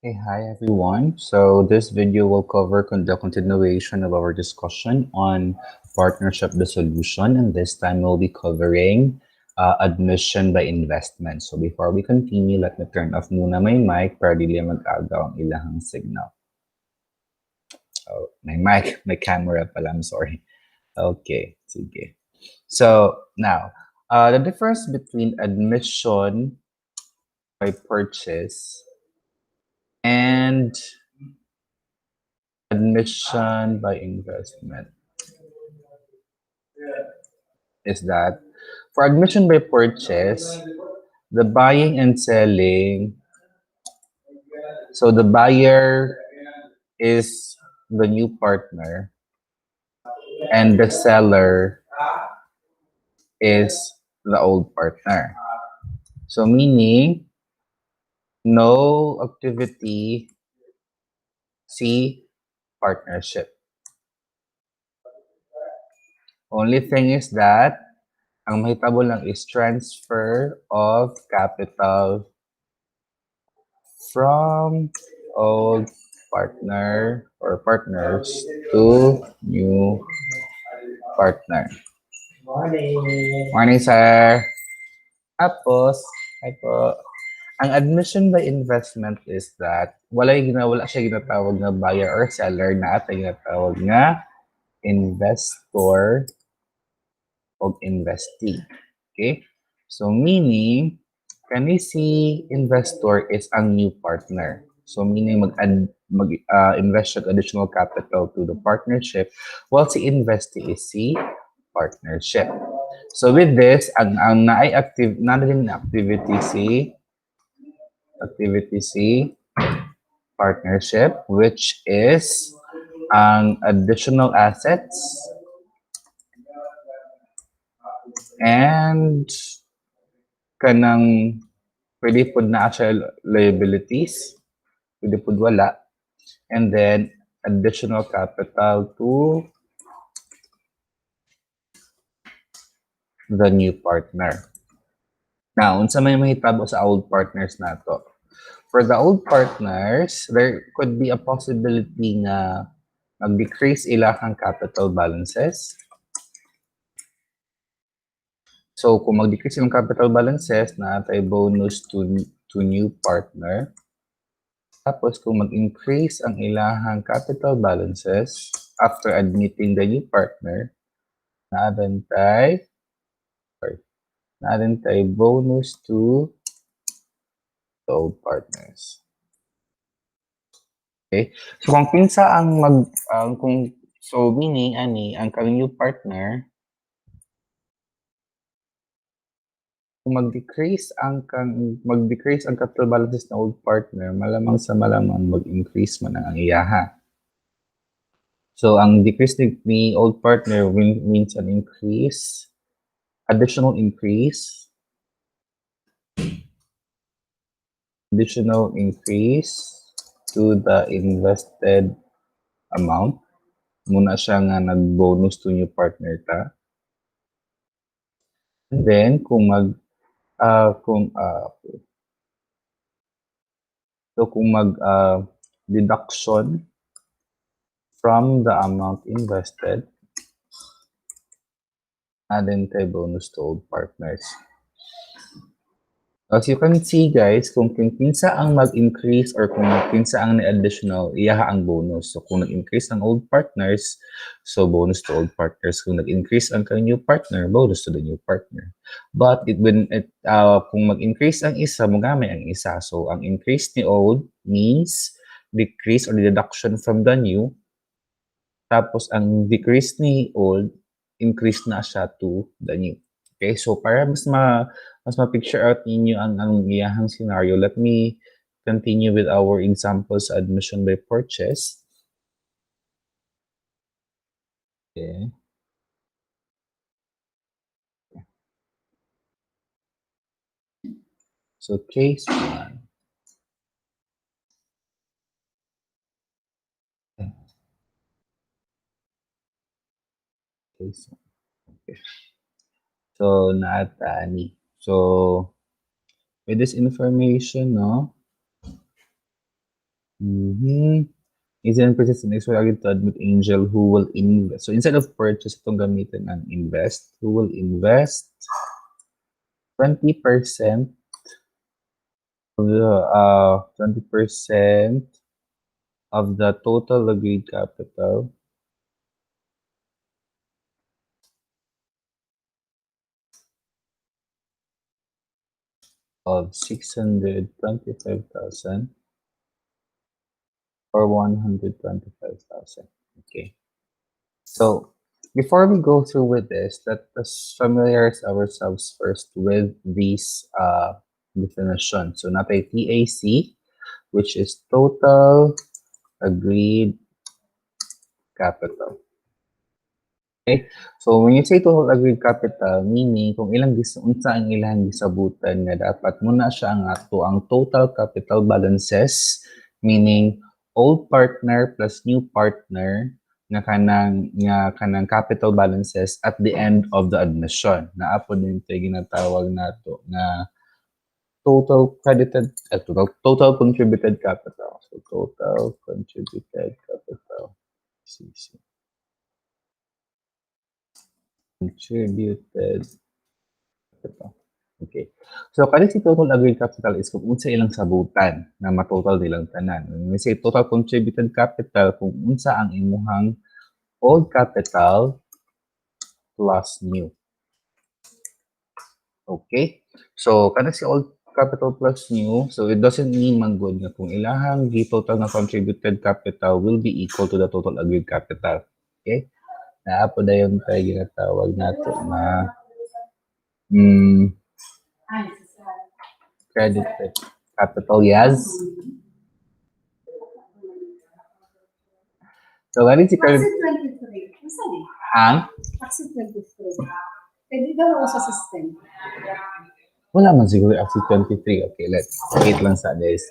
Hey, hi everyone. So this video will cover the continuation of our discussion on partnership dissolution, and this time we'll be covering admission by investment. So before we continue, let me turn off muna my mic para di mag-agaw ang ilahang signal. Oh, my mic, my camera pala, I'm sorry. Okay, sige. So now, the difference between admission by purchase and admission by investment is that for admission by purchase, the buying and selling, so the buyer is the new partner and the seller is the old partner. So meaning, no activity, C, partnership. Only thing is that ang mahitabo lang is transfer of capital from old partner or partners to new partner. Morning, sir. Tapos, ay po, ang admission by investment is that wala siya ginatawag na buyer or seller na at ginatawag nga investor o investee. Okay? So, meaning, kani si investor is ang new partner. So, meaning mag-invest siya additional capital to the partnership while si investee is si partnership. So, with this, ang naay active, din activity si partnership, which is ang additional assets and kanang pwede po na siya liabilities, pwede po wala, and then additional capital to the new partner. Now, unsa may mahitabo sa old partners nato? For the old partners, there could be a possibility na mag-decrease ilahang capital balances. So, kung mag-decrease yung capital balances, naatay bonus to new partner. Tapos, kung mag-increase ang ilahang capital balances after admitting the new partner, naadantay bonus to the old partners. Okay? So, kung pinsa ang meaning, ang new partner, kung mag-decrease ang capital balances ng old partner, malamang mag-increase man ang iyaha. So, ang decrease ni old partner means an increase, additional increase to the invested amount. Muna siya nga nag-bonus to new partner ta. And then, kung deduction from the amount invested, adding tayo bonus to old partners. As you can see, guys, kung pinsa ang mag-increase or kung pinsa ang additional, iyaha ang bonus. So, kung nag-increase ang old partners, so bonus to old partners. Kung nag-increase ang new partner, bonus to the new partner. But kung mag-increase ang isa, magamay ang isa. So, ang increase ni old means decrease or deduction from the new. Tapos, ang decrease ni old, increase na siya to the new. Okay, so para mas ma-picture out ninyo ang iyahang scenario, let me continue with our examples admission by purchase. Okay. So case 1. Case 1. Okay. So naatani. So with this information, no, Mhm. Is it persistent expert agad to admit angel who will invest? So instead of purchase, itong gamitin ang invest. Who will invest 20% of the 20% of the total agreed capital of 625,000 or 125,000. Okay. So before we go through with this, let us familiarize ourselves first with these definitions. So natin TAC, which is total agreed capital. Okay? So when you say total agreed capital, meaning kung ilang unsa ang ilang gisabutan nga dapat muna siya ang ato ang total capital balances, meaning old partner plus new partner nga kanang capital balances at the end of the admission. Naa po din ito ginatawag nato na total credited total contributed capital. So total contributed capital. CC. Contributed capital. Okay. So, kani si total agreed capital is kung unsa ilang sabutan na matotal nilang tanan. When we say total contributed capital, kung unsa ang imuhang old capital plus new. Okay? So, kana si old capital plus new, so it doesn't mean man good nga kung ilahang total na contributed capital will be equal to the total agreed capital. Okay? Naapo na yung tayo ginatawag nato na credited capital, yes. So, what is the credit? Exit 23. Saan eh? Ang? Exit 23. Pwede daw ako sa system. Wala man siguro exit 23. Okay, let's wait lang sa guys.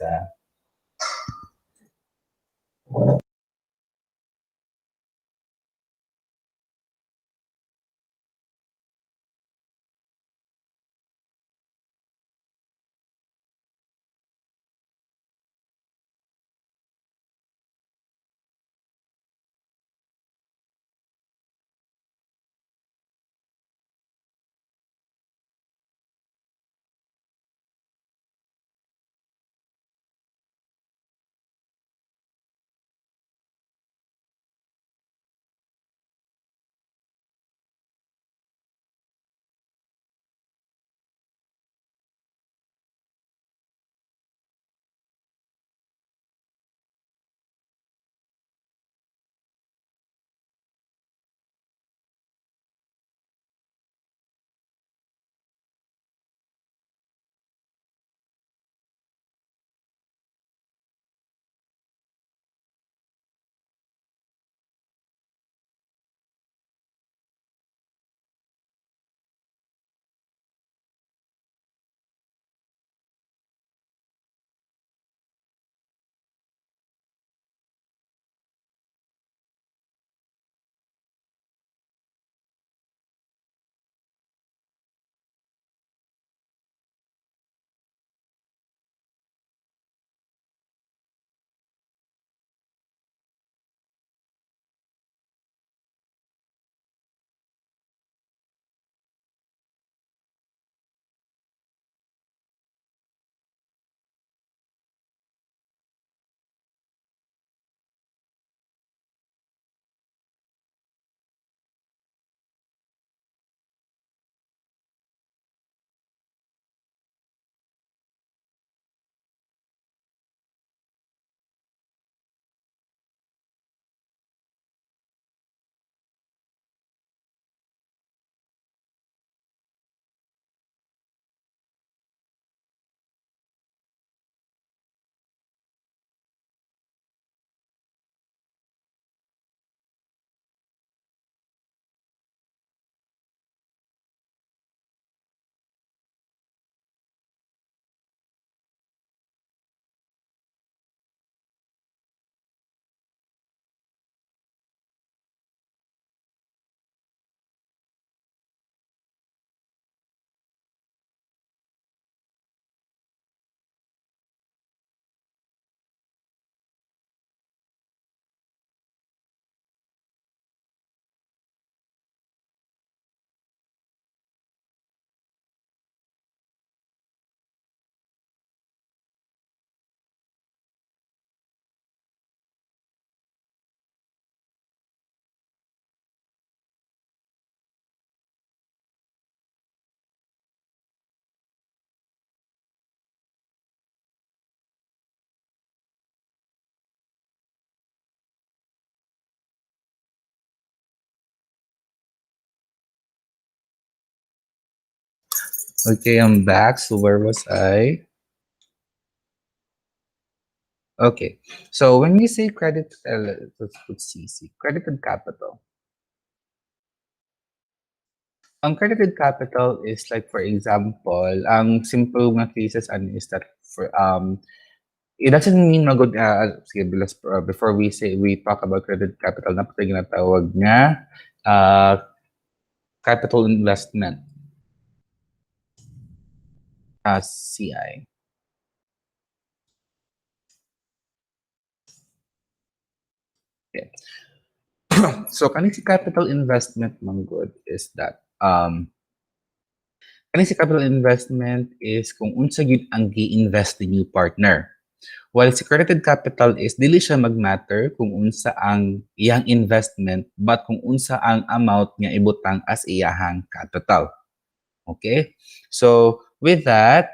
Okay, I'm back. So where was I? Okay. So when you say credit, let's put CC, credited capital. Ang credited capital is like, for example, ang simple nga cases ano is that for it doesn't mean magod sige, before we talk about credit capital, na pati ginatawag nga capital investment as CI. Okay. So kaning si capital investment man good is that kaning si capital investment is kung unsa gyud ang gi-invest ni new partner. While si credited capital is dili siya mag-matter kung unsa ang iyang investment but kung unsa ang amount nga ibutang as iyahang capital. Okay? So with that,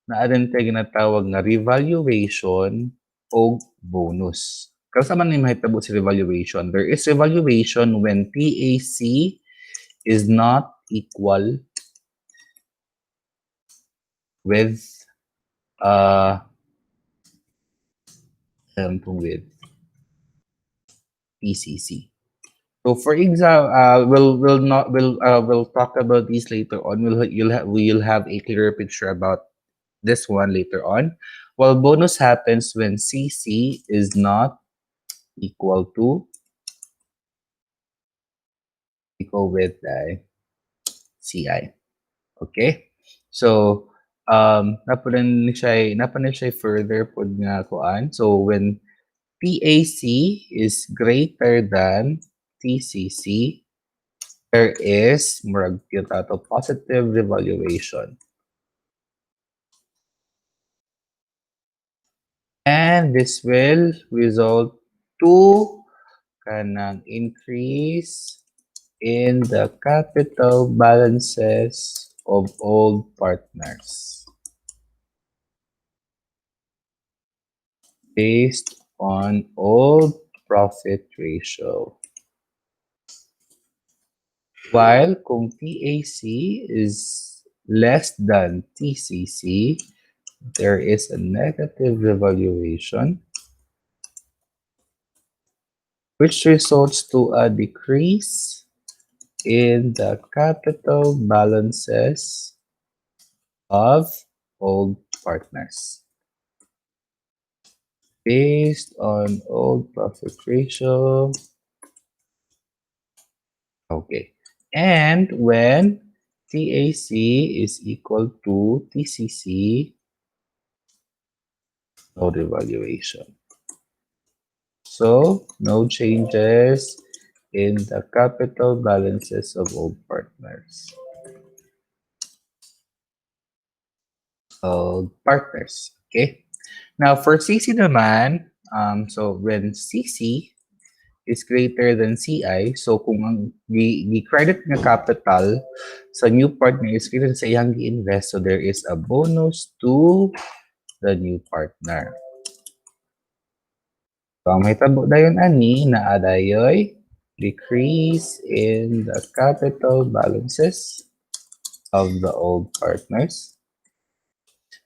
naadin tayo ginatawag nga revaluation o bonus. Kasi man ni mahitabo si revaluation. There is revaluation when TAC is not equal with with PCC. So for example, we'll talk about these later on. We'll have a clearer picture about this one later on. While bonus happens when CC is not equal with CI. Okay? So napanin siya further pod nga kuan. So when PAC is greater than TCC, there is murag to positive revaluation. And this will result to kanang increase in the capital balances of all partners based on old profit ratio. While kung PAC is less than TCC, there is a negative revaluation which results to a decrease in the capital balances of old partners based on old profit ratio. Okay. And when TAC is equal to TCC, no revaluation. So, no changes in the capital balances of old partners. Okay? Now, for CC naman, so when CC is greater than CI, so kung ang credit nga capital sa new partner is greater sa iyang gi-invest, so there is a bonus to the new partner. So, ang mahitabo dayon ani na adayoy decrease in the capital balances of the old partners.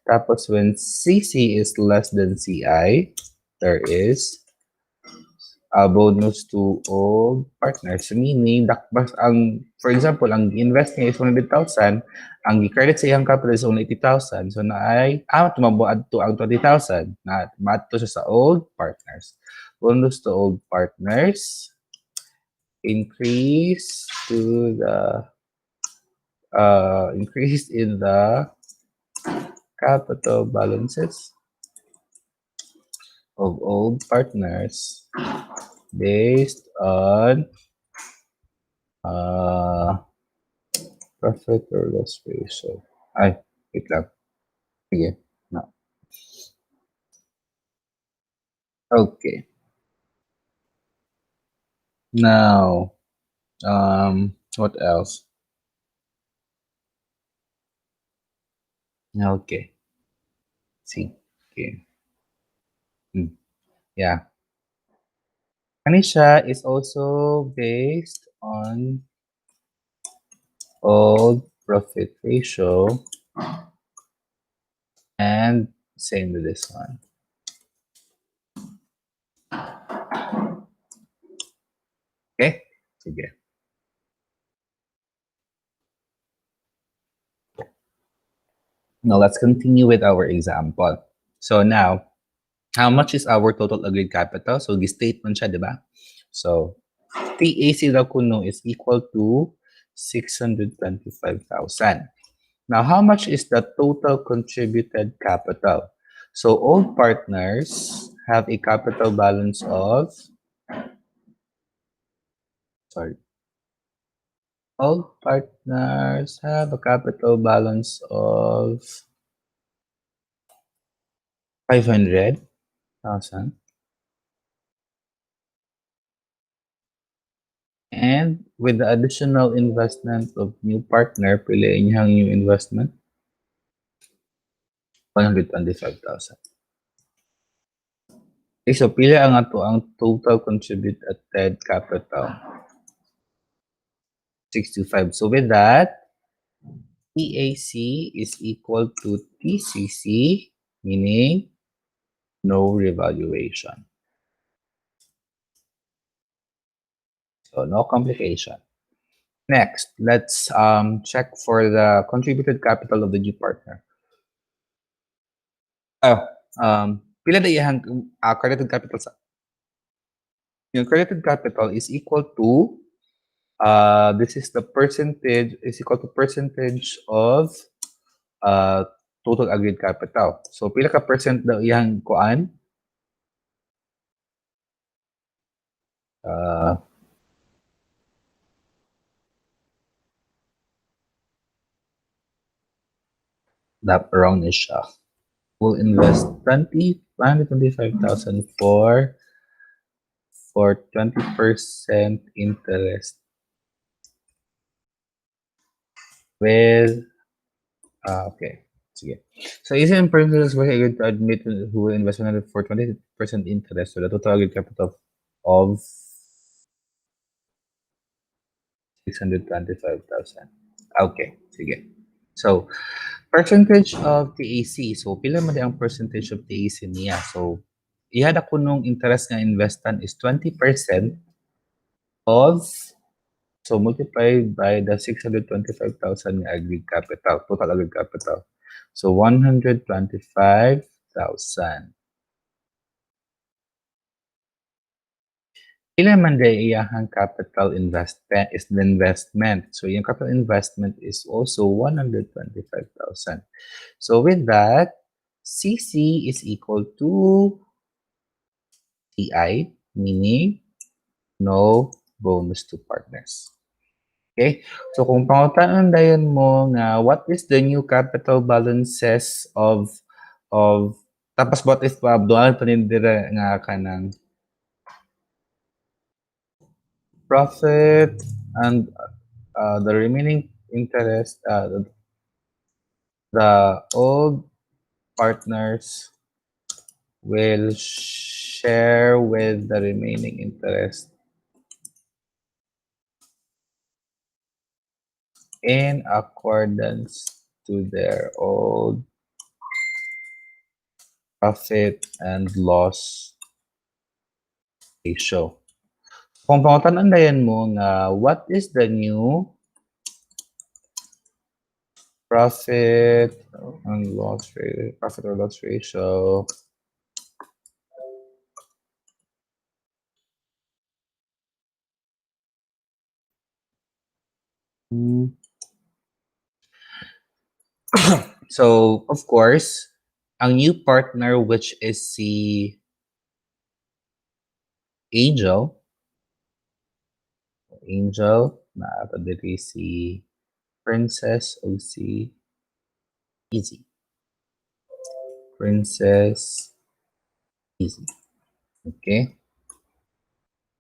Tapos when CC is less than CI, there is a bonus to all partners. Meaning, for example, ang invest niya is 100,000, ang credit sa iyang capital is only 80,000. So, tumabuad to ang 20,000 na mato siya sa old partners. Bonus to old partners, increase in the capital balances of old partners based on profit or loss ratio. Ay, wait lang. Sige. No. Okay. Now, what else? Okay. See. Okay. Yeah. Kanisha is also based on old profit ratio And same with this one. Okay? Sige. Now, let's continue with our example. So now, how much is our total agreed capital? So, gi-statement siya, di ba? So, TAC daw kuno is equal to 625,000. Now, how much is the total contributed capital? So, all partners have a capital balance of, all partners have a capital balance of 500,000. And with the additional investment of new partner, piliin niya ang new investment, 125,000. Okay, so pili ang ato ang total contributed capital, 625. So with that, TAC is equal to TCC, meaning no revaluation. So no complication. Next, let's check for the contributed capital of the new partner. Pila na iyang credited capital sa? Yung credited capital is equal to this is the percentage is equal to percentage of total agreed capital. So pila ka percent daw iyang kuan? That wrong is siya. We'll invest 125,000 for 20% interest with okay. Sige. So is it in parentheses where agreed to admit who will invest 100 for 20% interest, so the total agreed capital of 625,000. Okay, sige. So percentage of TAC. So pila man di ang percentage of TAC niya. So ihada ko nung interest nga investan is 20% of, so multiplied by the 625,000 nga agreed capital, total agreed capital. So 125,000. Pila man di iyahang capital investment is the investment. So yung capital investment is also 125,000. So with that, CC is equal to TI, meaning no bonus to partners. Okay? So kung pangutanan dayon mo nga what is the new capital balances of tapos what if doon panindira nga kanang profit and the remaining interest, the old partners will share with the remaining interest in accordance to their old profit and loss ratio. Kung pangutanan dayon mo nga what is the new profit and loss ratio, profit or loss ratio so of course ang new partner which is si Angel na ato diri si Princess o si Easy. Princess Easy. Okay?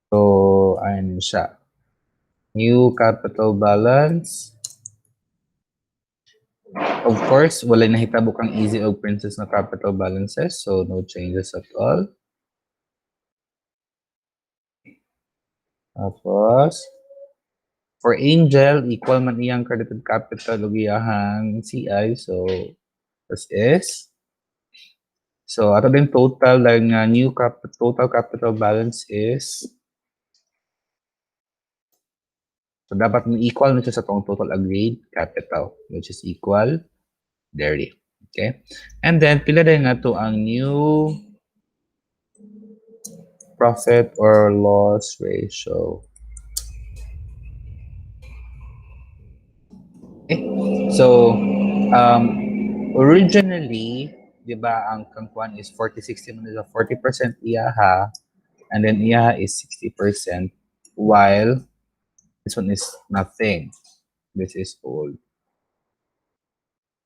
So, ayun siya. New capital balance. Of course, wala nahitabo kang Easy o Princess na capital balances. So, no changes at all. Tapos, For Angel, equal man iyang credited capital ug iyahang CI. So, this is. So, ato din total lang nga total capital balance is. So, dapat mo equal na siya sa total agreed capital, which is equal there. Okay? And then, pila din nga to ang new profit or loss ratio. Okay? So, originally, di ba, ang kangkuan is 40-60 man is a 40% iyaha, and then iyaha is 60%, while this one is nothing. This is old.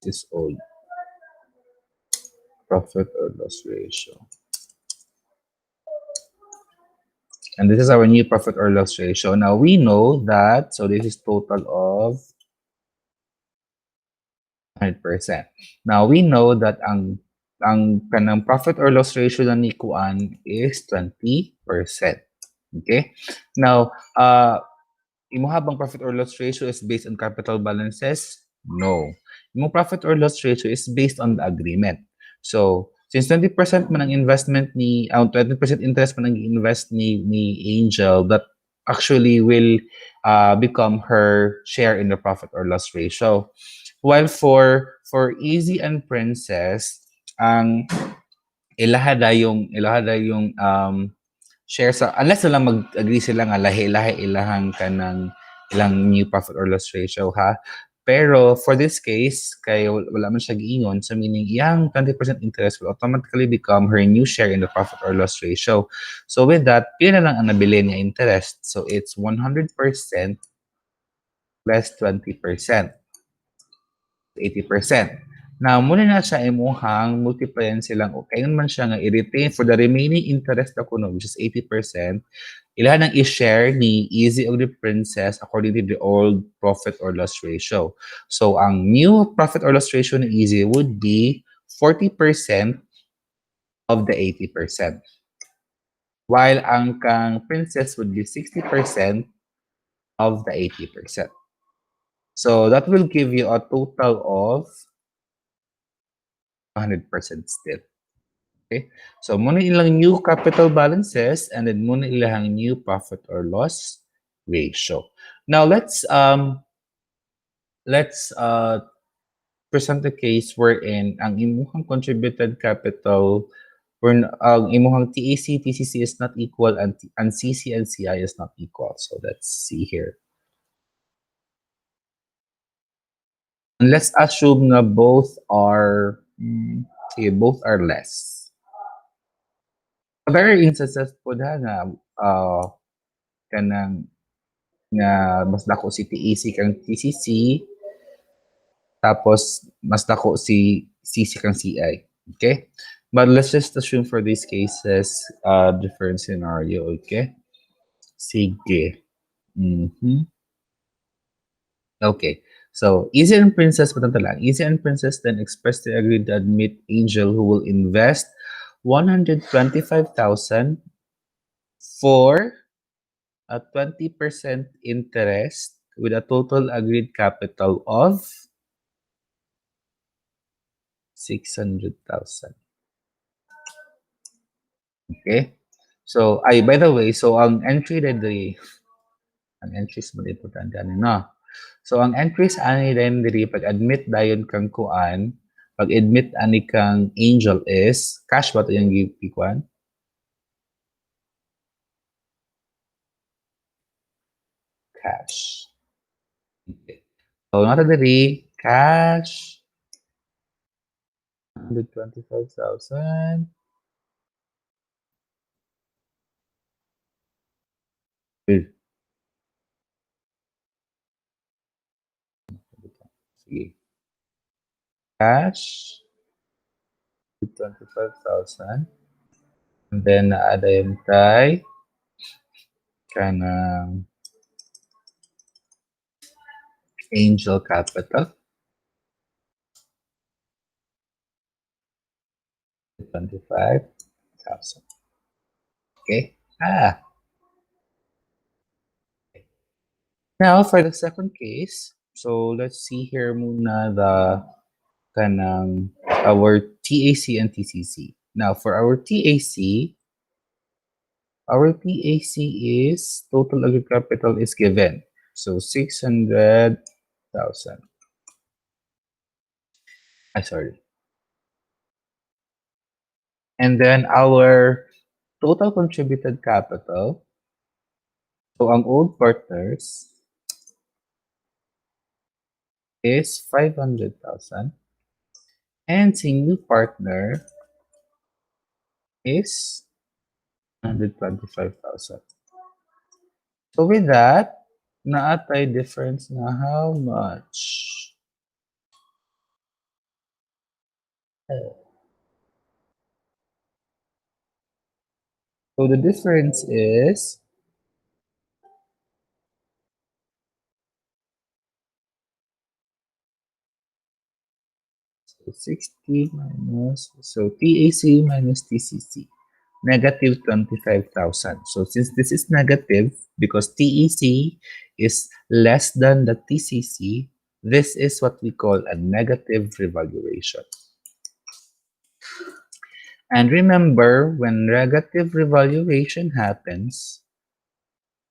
This is old. Profit or loss ratio. And this is our new profit or loss ratio. Now we know that, so this is total of 100%. Now we know that ang kanang profit or loss ratio na ni kuan is 20%. Okay? Now, imo habang profit or loss ratio is based on capital balances? No. Imo profit or loss ratio is based on the agreement. So, since 20% man ang investment ni 20% interest man ang invest ni Angel, that actually will become her share in the profit or loss ratio. While for Easy and Princess, ang ilahada yung share sa, unless sila mag-agree sila nga lahi-lahi ilahang kanang ilang new profit or loss ratio, ha. Pero for this case, kay wala man siya giingon, so meaning iyang 20% interest will automatically become her new share in the profit or loss ratio. So with that, pila na lang ang nabili niya interest. So it's 100% less 20%. 80%. Now, muna na siya imuhang multiplyan silang, okay man siya nga i-retain for the remaining interest na kuno, which is 80%, ilahan ang i-share ni Easy or the Princess according to the old profit or loss ratio. So, ang new profit or loss ratio ni Easy would be 40% of the 80%. While ang kang Princess would be 60% of the 80%. So, that will give you a total of 100% still. Okay? So, muna ilang new capital balances and then muna ilang new profit or loss ratio. Now, let's present the case wherein ang imuhang contributed capital or ang imuhang TAC, TCC is not equal and CC and CI is not equal. So, let's see here. And let's assume na both are both are less. There are instances po na kanang nga mas dako si TAC kang TCC tapos mas dako si CC kang CI. Okay? But let's just assume for these cases different scenario. Okay? Sige. Okay. So, Easy and Princess, patanta lang. Easy and Princess then expressly agreed to admit Angel who will invest 125,000 for a 20% interest with a total agreed capital of 600,000. Okay? So, by the way, so ang entry diri, ang entries mo importante ano na. So, ang entries ani din diri pag-admit dayon kang kuan, pag-admit ani kang Angel is cash ba to yung gikuan? Cash. Okay. So, nata diri cash 125,000. Sige. Cash 25,000. And then naada yung kay kanang Angel Capital 25,000. Okay? Now, for the second case, so let's see here muna the kanang our TAC and TCC. Now, for our TAC is total agreed capital is given. So 600,000. Sorry. And then our total contributed capital, so ang old partners is 500,000 and si new partner is 125,000. So with that, naatay difference na how much? So the difference is 60 minus, so TAC minus TCC, negative 25,000. So since this is negative, because TEC is less than the TCC, this is what we call a negative revaluation. And remember, when negative revaluation happens,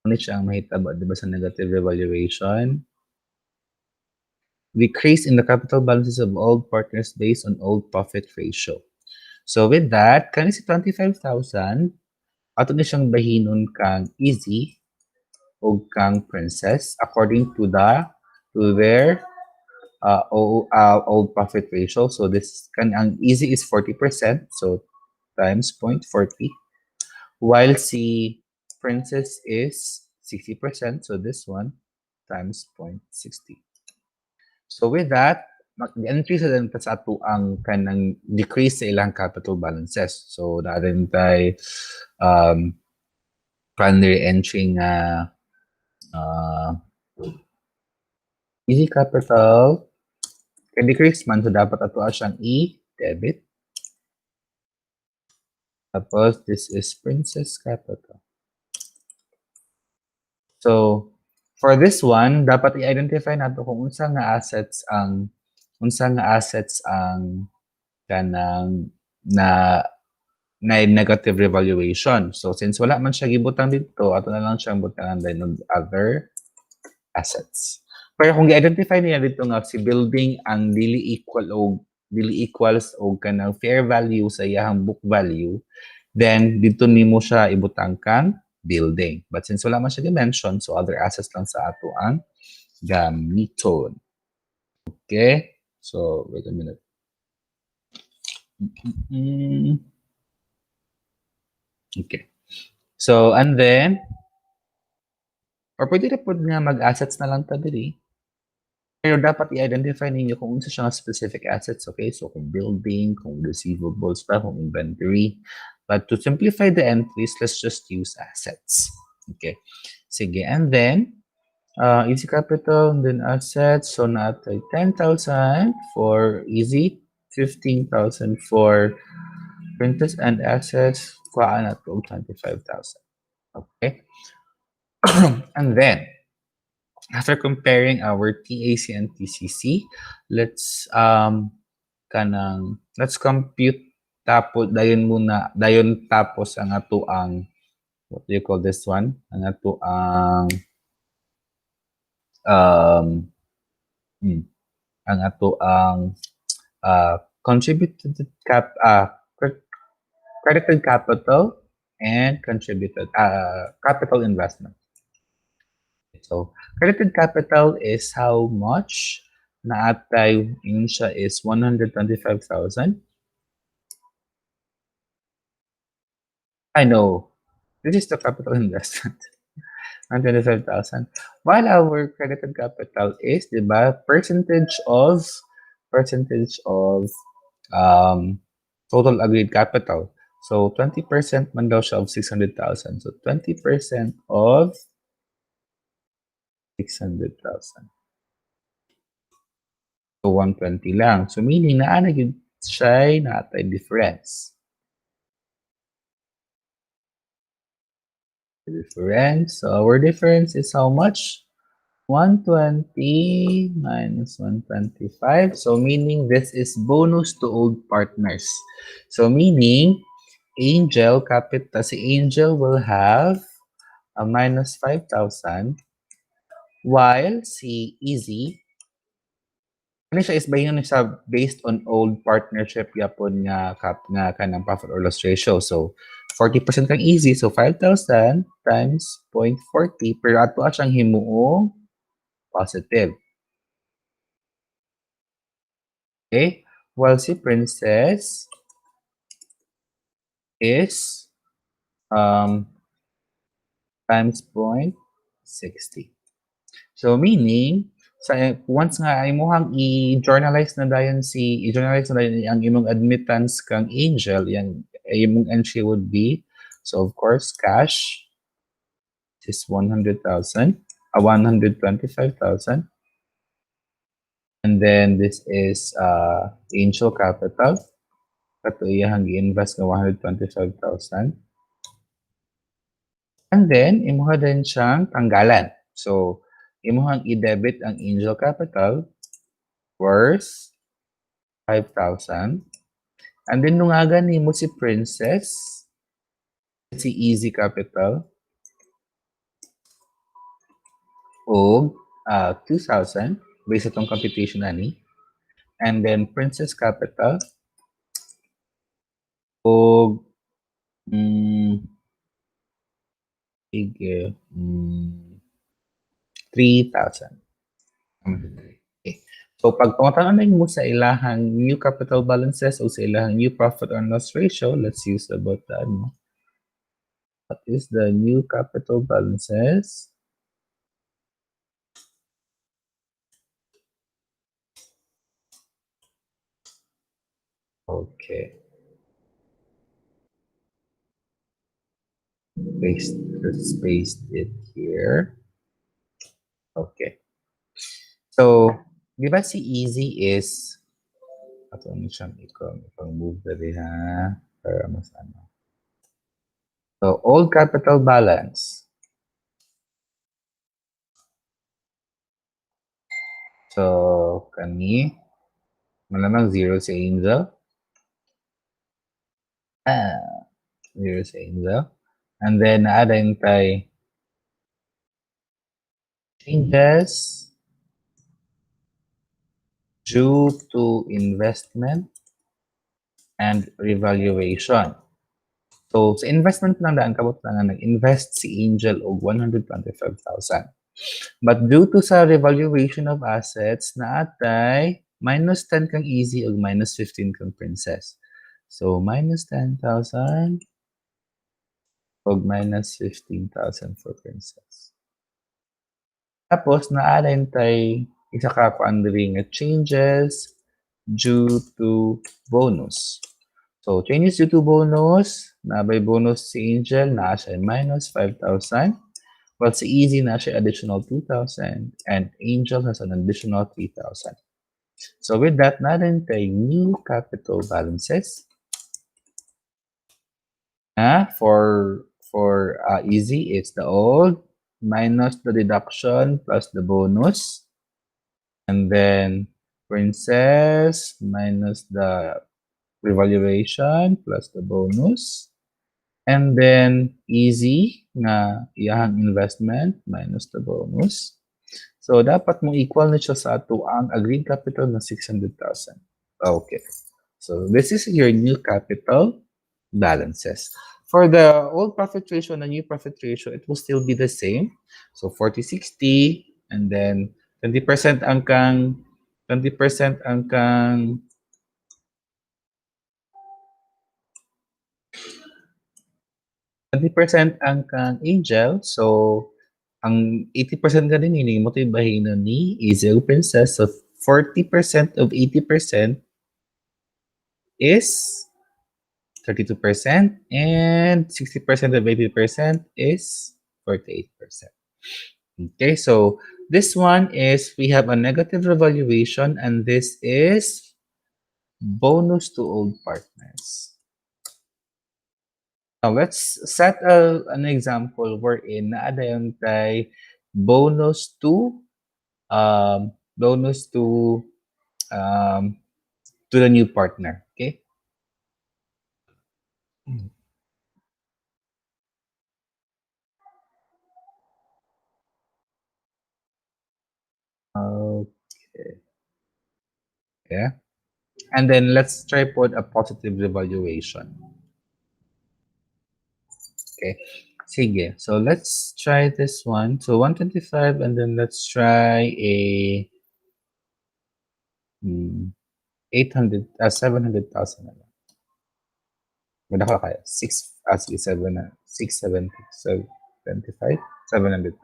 ano siya ang mahitabo, di ba, sa negative revaluation? Decrease in the capital balances of old partners based on old profit ratio. So with that, kani si 25,000, ato na siyang bahinon kang easy o kang princess according to their old profit ratio. So this ang easy is 40%, so times 0.40, while si princess is 60%, so this one times 0.60. So with that, the-entry sa din sa ato ang kanang decrease sa ilang capital balances. So natin tayo primary entry nga easy capital kay decrease man, so dapat ato siyang i-debit. Tapos this is princess capital. So for this one, dapat i-identify nato kung unsa nga assets ang kanang na negative revaluation. So since wala man siya gibutang dito, ato na lang siyang butangan din ng other assets. Pero kung i-identify niya dito nga si building ang dili equals o kanang fair value sa iyang book value, then dito nimo siya ibutang kang building. But since wala man siya dimension, so other assets lang sa ato ang gamiton. Okay? So, wait a minute. Okay. So, and then, or pwede na po nga mag-assets na lang ta diri. Pero dapat i-identify ninyo kung unsa siya nga specific assets, okay? So, kung building, kung receivables pa, kung inventory. But to simplify the entries, let's just use assets. Okay. Sige, and then, easy capital, and then assets. So, natin 10,000 for easy, 15,000 for princess, and assets, kuhaan na to 25,000. Okay. And then, after comparing our TAC and TCC, let's compute dayon tapos ang ato ang, what do you call this one? Ang ato ang contributed credited capital and contributed capital investment. So, credited capital is how much naatay yun siya is 125,000. I know. This is the capital investment. 125,000. While our credited capital is, di ba, percentage of total agreed capital. So, 20% man daw siya of 600,000. So, 20% of 600,000. So, 120 lang. So, meaning na yun siya natin difference. The difference. So, our difference is how much? 120 minus 125. So meaning this is bonus to old partners. So meaning Angel capital, si Angel will have a minus 5,000 while si Easy ano siya is bayon siya based on old partnership yapon nga nga kanang profit or loss ratio. So 40% kang Easy, so 5,000 times 0.40 pero ato siyang himuong positive. Okay? While si Princess is times 0.60. So meaning sa once nga imuhang i-journalize na dayon ang imong admittance kang Angel, yang imong entry would be so of course cash is 100,000, 125,000. And then this is Angel capital. Kato iyang i-invest nga 125,000. And then, imuha din siyang tanggalan. So, imuhang i-debit ang Angel Capital worth 5,000. And then, nungagan ni mo si Princess, si Easy Capital, o 2,000 based atong computation ani. And then, Princess Capital, o sige, 3,000. Okay. So, pag pangutanan mo sa ilahang new capital balances o sa ilahang new profit or loss ratio, let's use about that. What is the new capital balances? Okay. Let's paste it here. Okay. So, di ba si Easy is ato ni siyang ipang-move dali ha para mas ano. So, old capital balance. So, kani malamang 0 si Angel. 0 si Angel. And then, naadayin tayo changes due to investment and revaluation. So, sa investment lang daan, kabot lang na nag-invest si Angel og 125,000. But due to sa revaluation of assets, naatay minus 10 kang Easy og minus 15 kang Princess. So, minus 10,000 og minus 15,000 for Princess. Tapos, naalain tayo isa ka kuandring changes due to bonus. So, changes due to bonus, na by bonus si Angel, na siya minus 5,000. While si Easy na siya additional 2,000 and Angel has an additional 3,000. So, with that, natin tayo new capital balances. For Easy, it's the old minus the deduction plus the bonus. And then Princess minus the revaluation plus the bonus. And then Easy na iyahang investment minus the bonus. So dapat mo equal na siya sa ato ang agreed capital na 600,000. Okay. So this is your new capital balances. For the old profit ratio and the new profit ratio, it will still be the same. So 40-60 and then 20% ang kang 20% ang kang 20% ang kang Angel. So ang 80% ka din ini mo tayo bahinon ni Easy Princess. So 40% of 80% is 32% and 60% of 80% is 48%. Okay, so this one is we have a negative revaluation and this is bonus to old partners. Now let's set an example wherein naadayon tay bonus to bonus um, to the new partner. Okay. Okay. Yeah. And then let's try put a positive revaluation. Okay. Sige. So let's try this one. So 125 and then let's try a 800 700,000 na lang. Wala ko kaya. 6 sige, 7 na 670 75 700,000.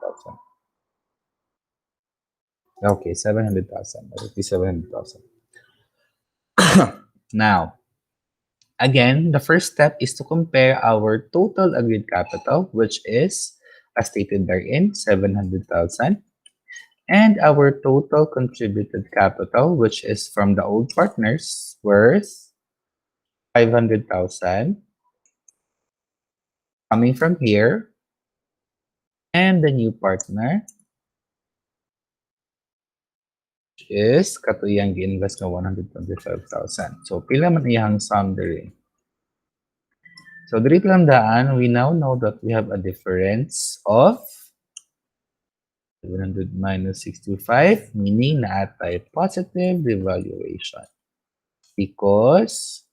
Okay, 700,000. That would be 700,000. Now, again, the first step is to compare our total agreed capital, which is, as stated therein, 700,000, and our total contributed capital, which is from the old partners, worth 500,000, coming from here, and the new partner, which is katuyang gi-invest na 125,000. So, pila man iyang sum diri. So, diri tandaan, we now know that we have a difference of 700 minus 625, meaning na atay positive revaluation. Because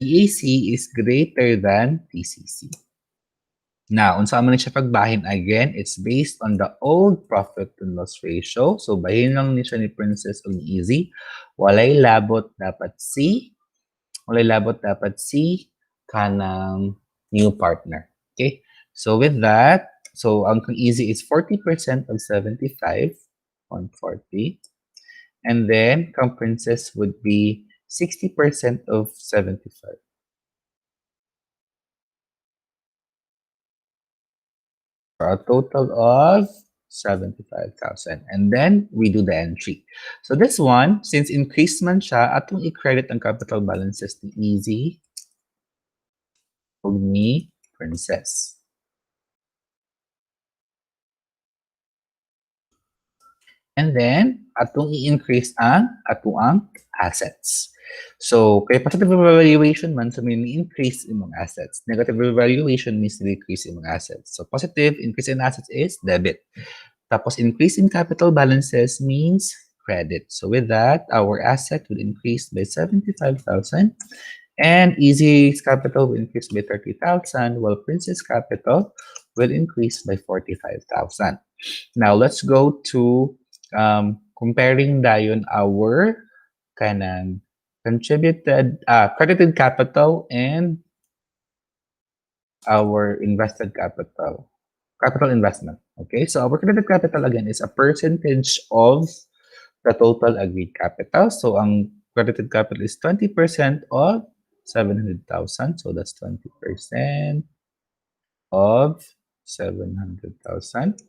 TAC is greater than TCC. Now, unsa man siya pagbahin again, it's based on the old profit and loss ratio. So, bahin lang ni siya ni Princess o ni Easy. Walay labot dapat C. Walay labot dapat C kanang new partner. Okay? So, with that, so ang Easy is 40% of 75, 140. And then, kang Princess would be 60% of 75. For a total of 75,000. And then, we do the entry. So, this one, since increased man siya, atong i-credit ang capital balances ni Easy o ni Princess. And then, atong i-increase ang atuang assets. So, kay positive revaluation man, so may increase imong assets. Negative revaluation means decrease imong assets. So, positive increase in assets is debit. Tapos, increase in capital balances means credit. So, with that, our asset will increase by 75,000 and Easy's capital will increase by 30,000 while Princess capital will increase by 45,000. Now, let's go to comparing dayon our kanang contributed credited capital and our invested capital investment. Okay, so our credited capital again is a percentage of the total agreed capital. So ang credited capital is 20% of 700,000. So that's 20% of 700,000.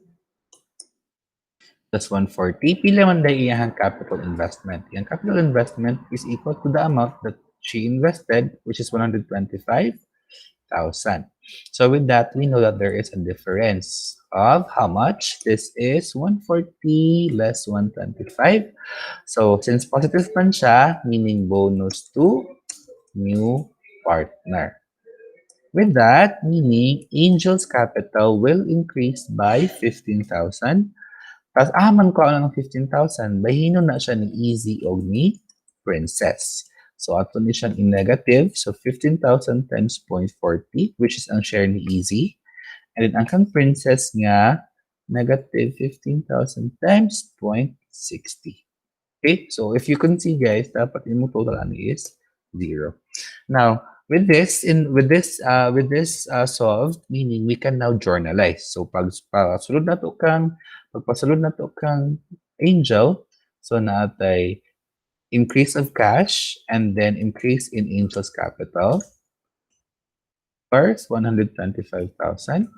That's 140. Pila man day iyang capital investment. Yung capital investment is equal to the amount that she invested, which is 125,000. So with that, we know that there is a difference of how much? This is 140 less 125. So since positive man siya, meaning bonus to new partner. With that, meaning Angel's capital will increase by 15,000. Tapos aman ko ano ng 15,000, bahino na siya ni Easy o ni Princess. So ato ni siyang in negative. So 15,000 times 0.40, which is ang share ni Easy. And then ang kang Princess nga, negative 15,000 times 0.60. Okay, so if you can see guys, dapat yung total ano is 0. Now, with this solved, meaning we can now journalize. So pagpasulod na to kang Angel, so naatay increase of cash and then increase in Angel's capital. First, 125,000.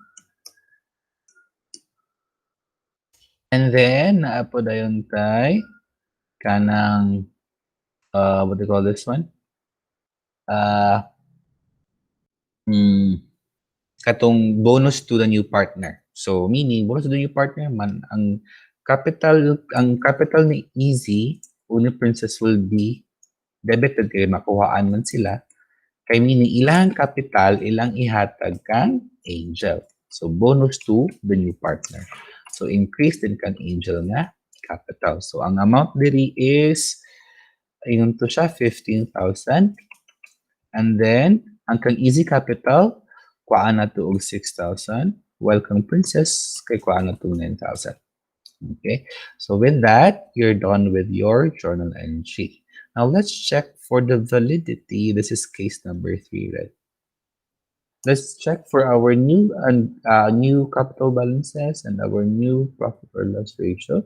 And then naapo dayon tay kanang what do you call this one? Katong bonus to the new partner. So meaning bonus to the new partner man ang capital ni Easy o ni Princess will be debited kay makuhaan man sila kay meaning ilang capital ilang ihatag kang Angel. So bonus to the new partner. So increase din kang Angel nga capital. So ang amount diri is ayun to siya 15,000. And then, ang kang easy capital, kuhaan na to og 6,000. While kang princess, kay kuhaan na to 9,000. Okay? So with that, you're done with your journal entry. Now let's check for the validity. This is case number 3, right? Let's check for our new and new capital balances and our new profit or loss ratio.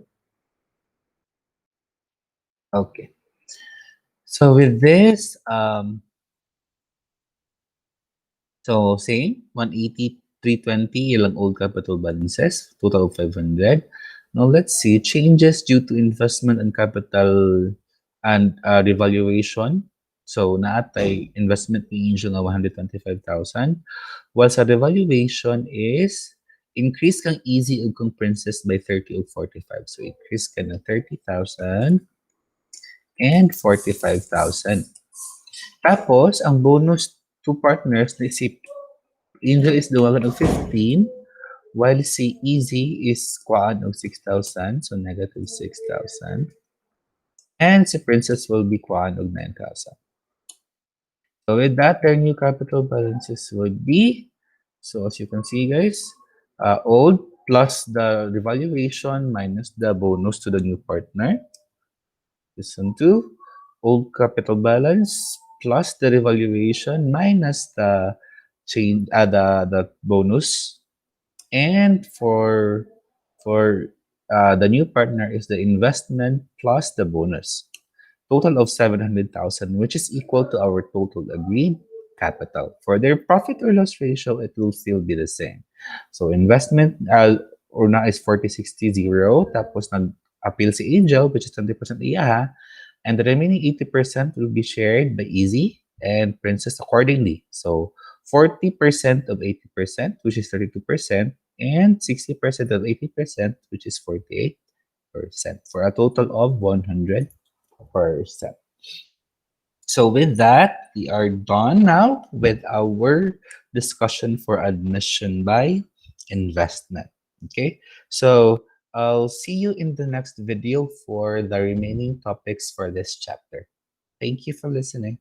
Okay. So with this, so same, 180, 320, ilang old capital balances, total of 500. Now let's see, changes due to investment and capital and revaluation. So naatay investment ni Angel na 125,000. While sa revaluation is increase kang easy ug kang princess by 30 or 45. So increase ka na 30,000 and 45,000. Tapos, ang bonus to partners na si Angel is duwagan og 15, while si Easy is kuhaan og 6,000, so negative 6,000. And si Princess will be kuhaan og 9,000. So with that, their new capital balances would be, so as you can see guys, old plus the revaluation minus the bonus to the new partner. This one too. Old capital balance plus the revaluation minus the change, the bonus. And for the new partner is the investment plus the bonus. Total of 700,000, which is equal to our total agreed capital. For their profit or loss ratio, it will still be the same. So investment or na is 40-60-0. Tapos nag-appeal si Angel, which is 20% iyaha. And the remaining 80% will be shared by Easy and Princess accordingly. So 40% of 80%, which is 32%, and 60% of 80%, which is 48%, for a total of 100%. So with that, we are done now with our discussion for admission by investment. Okay, so I'll see you in the next video for the remaining topics for this chapter. Thank you for listening.